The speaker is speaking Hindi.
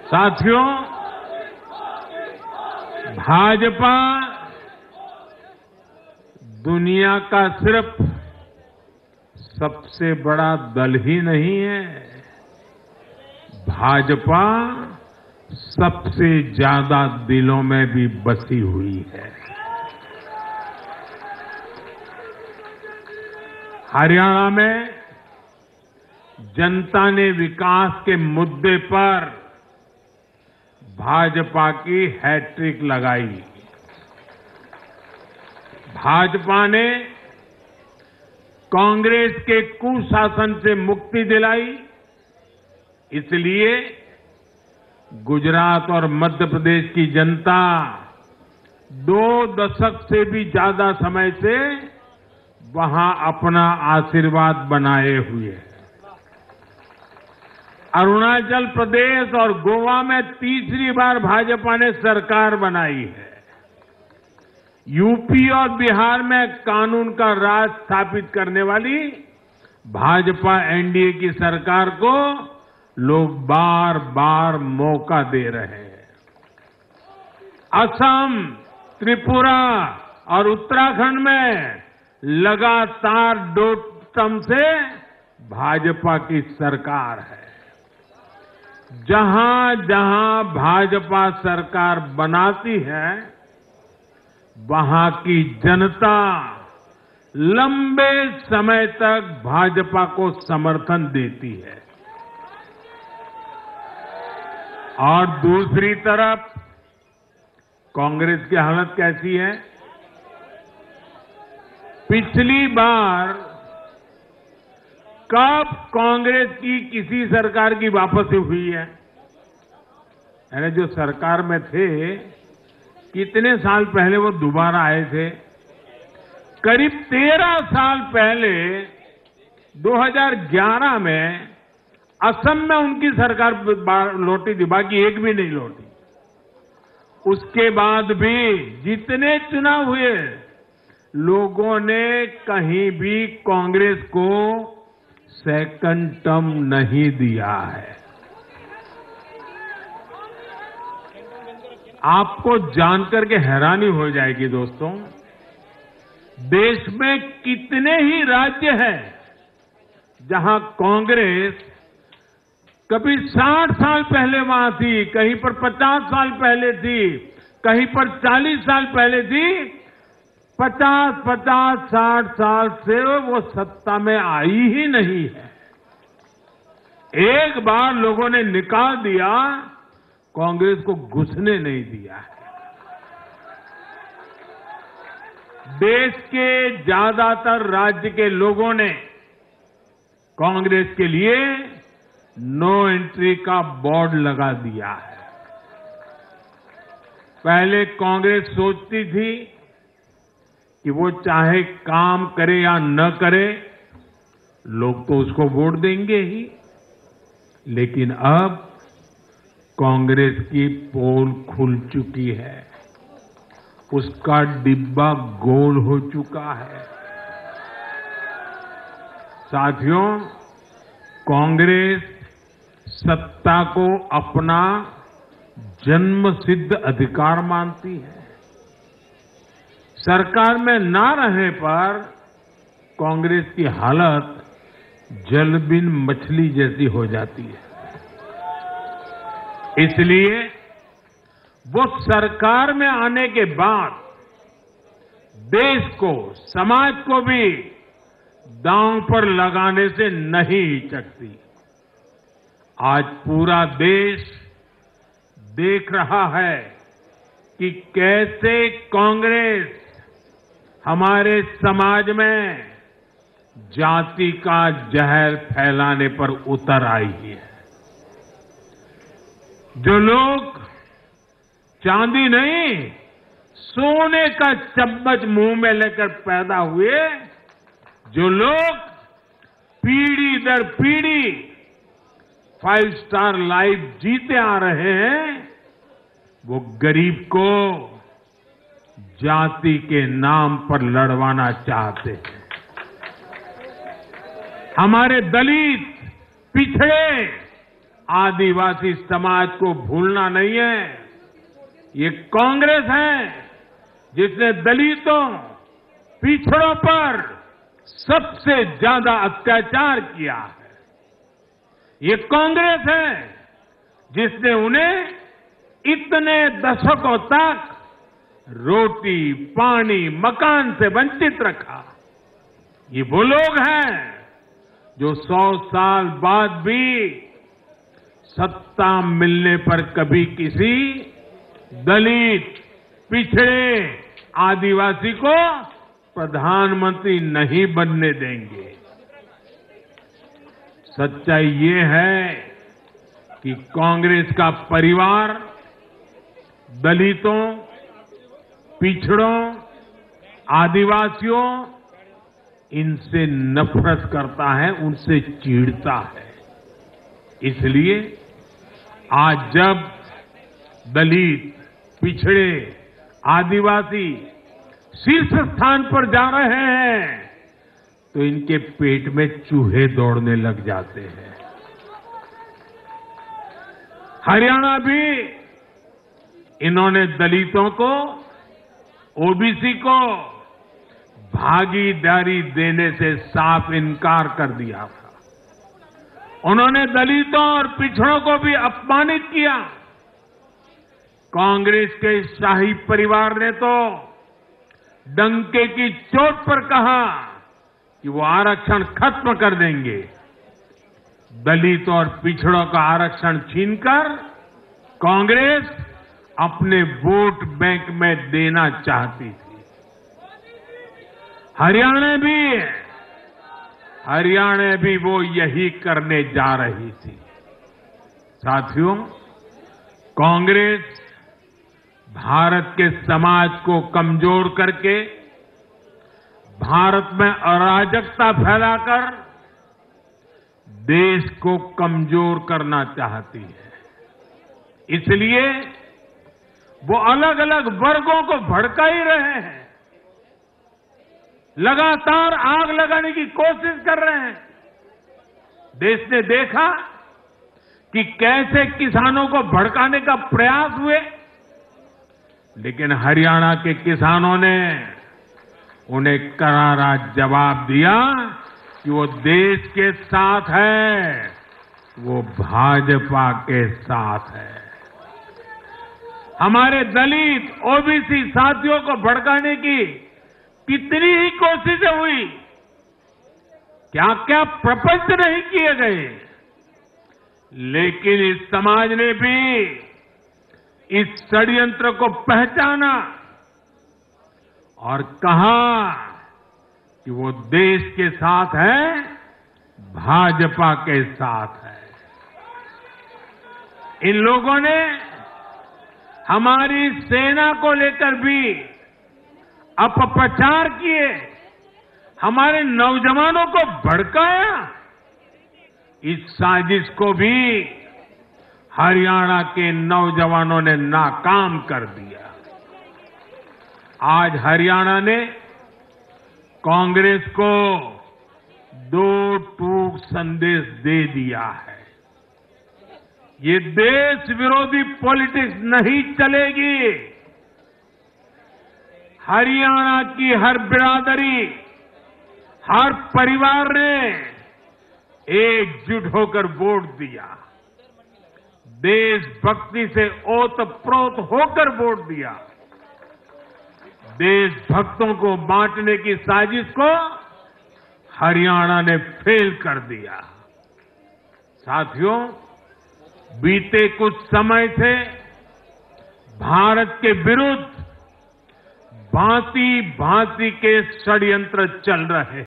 साथियों, भाजपा दुनिया का सिर्फ सबसे बड़ा दल ही नहीं है, भाजपा सबसे ज्यादा दिलों में भी बसी हुई है। हरियाणा में जनता ने विकास के मुद्दे पर भाजपा की हैट्रिक लगाई। भाजपा ने कांग्रेस के कुशासन से मुक्ति दिलाई, इसलिए गुजरात और मध्य प्रदेश की जनता 2 दशक से भी ज्यादा समय से वहां अपना आशीर्वाद बनाए हुए है। अरुणाचल प्रदेश और गोवा में तीसरी बार भाजपा ने सरकार बनाई है। यूपी और बिहार में कानून का राज स्थापित करने वाली भाजपा एनडीए की सरकार को लोग बार बार मौका दे रहे हैं। असम, त्रिपुरा और उत्तराखंड में लगातार 2 टर्म से भाजपा की सरकार है। जहां जहां भाजपा सरकार बनाती है, वहां की जनता लंबे समय तक भाजपा को समर्थन देती है। और दूसरी तरफ कांग्रेस की हालत कैसी है? पिछली बार कब कांग्रेस की किसी सरकार की वापसी हुई है? यानी जो सरकार में थे, कितने साल पहले वो दोबारा आए थे? करीब 13 साल पहले 2011 में असम में उनकी सरकार लौटी थी, बाकी एक भी नहीं लौटी। उसके बाद भी जितने चुनाव हुए, लोगों ने कहीं भी कांग्रेस को सेकंड टर्म नहीं दिया है। आपको जानकर के हैरानी हो जाएगी दोस्तों, देश में कितने ही राज्य हैं जहां कांग्रेस कभी 60 साल पहले वहां थी, कहीं पर 50 साल पहले थी, कहीं पर 40 साल पहले थी, 50-60 साल से वो सत्ता में आई ही नहीं है। एक बार लोगों ने निकाल दिया, कांग्रेस को घुसने नहीं दिया है। देश के ज्यादातर राज्य के लोगों ने कांग्रेस के लिए नो एंट्री का बोर्ड लगा दिया है। पहले कांग्रेस सोचती थी कि वो चाहे काम करे या न करे, लोग तो उसको वोट देंगे ही। लेकिन अब कांग्रेस की पोल खुल चुकी है, उसका डिब्बा गोल हो चुका है। साथियों, कांग्रेस सत्ता को अपना जन्मसिद्ध अधिकार मानती है। सरकार में ना रहने पर कांग्रेस की हालत जलबिन मछली जैसी हो जाती है। इसलिए वो सरकार में आने के बाद देश को, समाज को भी दांव पर लगाने से नहीं हिचकती। आज पूरा देश देख रहा है कि कैसे कांग्रेस हमारे समाज में जाति का जहर फैलाने पर उतर आई है। जो लोग चांदी नहीं, सोने का चम्मच मुंह में लेकर पैदा हुए, जो लोग पीढ़ी दर पीढ़ी 5 स्टार लाइफ जीते आ रहे हैं, वो गरीब को जाति के नाम पर लड़वाना चाहते हैं। हमारे दलित, पिछड़े आदिवासी समाज को भूलना नहीं है। ये कांग्रेस है जिसने दलितों, पिछड़ों पर सबसे ज्यादा अत्याचार किया है। ये कांग्रेस है जिसने उन्हें इतने दशकों तक रोटी, पानी, मकान से वंचित रखा। ये वो लोग हैं जो 100 साल बाद भी सत्ता मिलने पर कभी किसी दलित, पिछड़े, आदिवासी को प्रधानमंत्री नहीं बनने देंगे। सच्चाई ये है कि कांग्रेस का परिवार दलितों, पिछड़ों, आदिवासियों इनसे नफरत करता है, उनसे चिढ़ता है। इसलिए आज जब दलित, पिछड़े, आदिवासी शीर्ष स्थान पर जा रहे हैं तो इनके पेट में चूहे दौड़ने लग जाते हैं। हरियाणा भी इन्होंने दलितों को, ओबीसी को भागीदारी देने से साफ इनकार कर दिया था। उन्होंने दलितों और पिछड़ों को भी अपमानित किया। कांग्रेस के शाही परिवार ने तो डंके की चोट पर कहा कि वो आरक्षण खत्म कर देंगे। दलित और पिछड़ों का आरक्षण छीनकर कांग्रेस अपने वोट बैंक में देना चाहती थी। हरियाणा भी वो यही करने जा रही थी। साथियों, कांग्रेस भारत के समाज को कमजोर करके, भारत में अराजकता फैलाकर देश को कमजोर करना चाहती है। इसलिए वो अलग अलग वर्गों को भड़का ही रहे हैं, लगातार आग लगाने की कोशिश कर रहे हैं। देश ने देखा कि कैसे किसानों को भड़काने का प्रयास हुए, लेकिन हरियाणा के किसानों ने उन्हें करारा जवाब दिया कि वो देश के साथ है, वो भाजपा के साथ है। हमारे दलित, ओबीसी साथियों को भड़काने की कितनी ही कोशिशें हुई, क्या क्या प्रपंच नहीं किए गए, लेकिन इस समाज ने भी इस षड्यंत्र को पहचाना और कहा कि वो देश के साथ है, भाजपा के साथ है। इन लोगों ने हमारी सेना को लेकर भी अपप्रचार किए, हमारे नौजवानों को भड़काया। इस साजिश को भी हरियाणा के नौजवानों ने नाकाम कर दिया। आज हरियाणा ने कांग्रेस को दो टूक संदेश दे दिया है। ये देश विरोधी पॉलिटिक्स नहीं चलेगी। हरियाणा की हर बिरादरी, हर परिवार ने एकजुट होकर वोट दिया, देशभक्ति से ओतप्रोत होकर वोट दिया। देशभक्तों को बांटने की साजिश को हरियाणा ने फेल कर दिया। साथियों, बीते कुछ समय से भारत के विरुद्ध भांति भांति के षड्यंत्र चल रहे हैं।